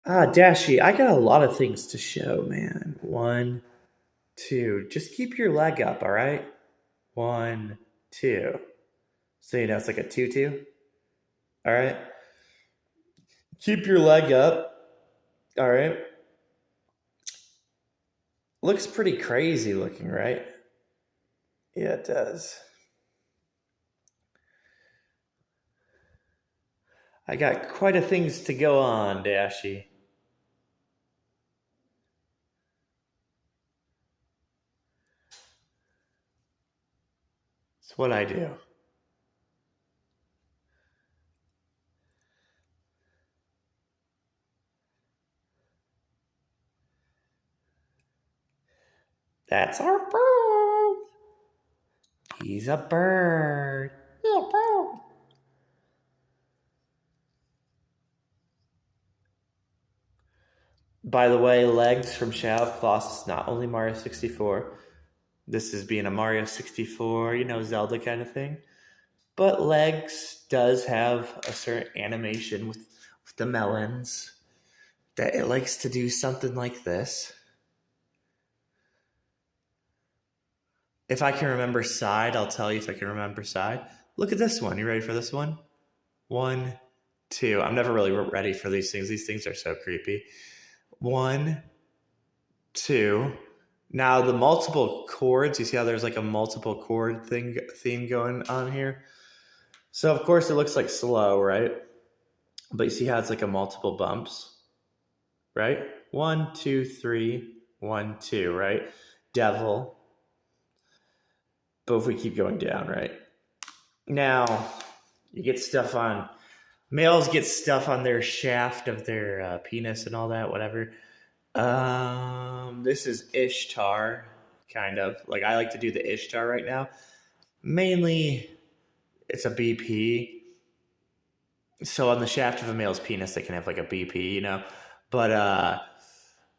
Dashi, I got a lot of things to show, man. One, two. Just keep your leg up, all right? One, two. So you know it's like a tutu. All right. Keep your leg up. All right. Looks pretty crazy looking, right? Yeah, it does. I got quite a things to go on, Dashi. It's what I do. That's our bird. He's a bird. Yeah, bird. By the way, legs from Shadow of Colossus, not only Mario 64. This is being a Mario 64, Zelda kind of thing. But legs does have a certain animation with the melons that it likes to do something like this. If I can remember side, I'll tell you if I can remember side. Look at this one. You ready for this one? One, two. I'm never really ready for these things. These things are so creepy. One, two. Now the multiple chords, you see how there's like a multiple chord theme going on here? So of course it looks like slow, right? But you see how it's like a multiple bumps, right? 1, 2, 3, 1, 2, right? Devil. But if we keep going down, right? Now, you get stuff on, males get stuff on their shaft of their penis and all that, whatever. This is Ishtar, kind of. Like, I like to do the Ishtar right now. Mainly, it's a BP. So on the shaft of a male's penis, they can have like a BP, But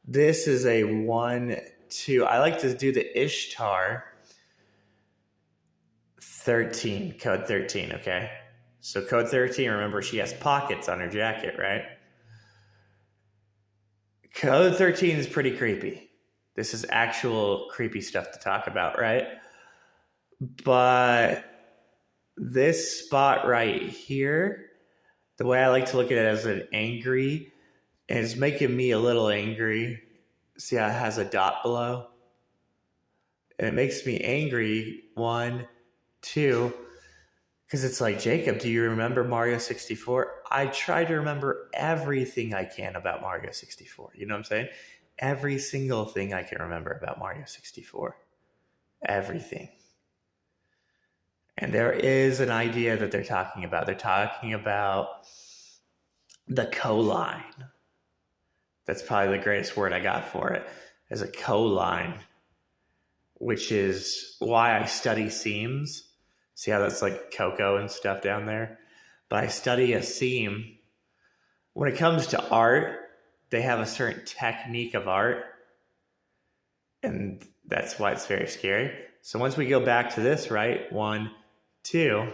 this is a 1, 2. I like to do the Ishtar 13, code 13, okay? So code 13, remember she has pockets on her jacket, right? Code 13 is pretty creepy. This is actual creepy stuff to talk about, right? But this spot right here, the way I like to look at it as an angry, and it's making me a little angry. See how it has a dot below? And it makes me angry. 1, 2, because it's like, Jacob, do you remember Mario 64? I try to remember everything I can about Mario 64. You know what I'm saying? Every single thing I can remember about Mario 64. Everything. And there is an idea that they're talking about. They're talking about the co-line. That's probably the greatest word I got for it, is a co-line, which is why I study seams. See how that's like cocoa and stuff down there? But I study a seam. When it comes to art, they have a certain technique of art. And that's why it's very scary. So once we go back to this, right? 1, 2.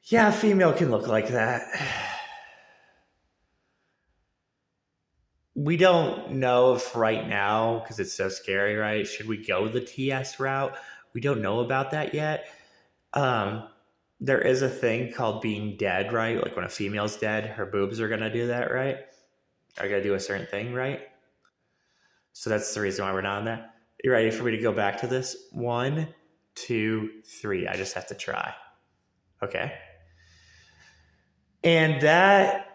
Yeah, a female can look like that. We don't know if right now, because it's so scary, right? Should we go the TS route? We don't know about that yet. There is a thing called being dead, right? Like when a female's dead, her boobs are going to do that, right? Are going to do a certain thing, right? So that's the reason why we're not on that. You ready for me to go back to this? 1, 2, 3. I just have to try. Okay. And that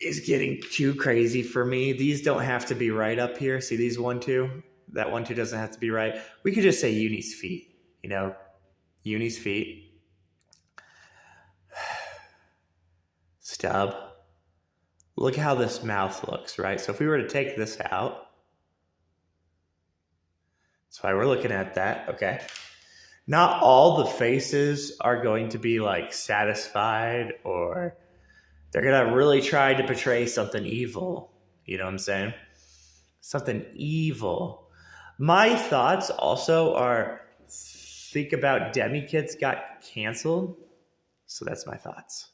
is getting too crazy for me. These don't have to be right up here. See these 1, 2? That 1, 2 doesn't have to be right. We could just say Uni's feet, Uni's feet. Stub. Look how this mouth looks, right? So if we were to take this out, that's why we're looking at that, okay? Not all the faces are going to be like satisfied, or they're going to really try to portray something evil. You know what I'm saying? Something evil. My thoughts also are, think about Demi Kids got canceled. So that's my thoughts.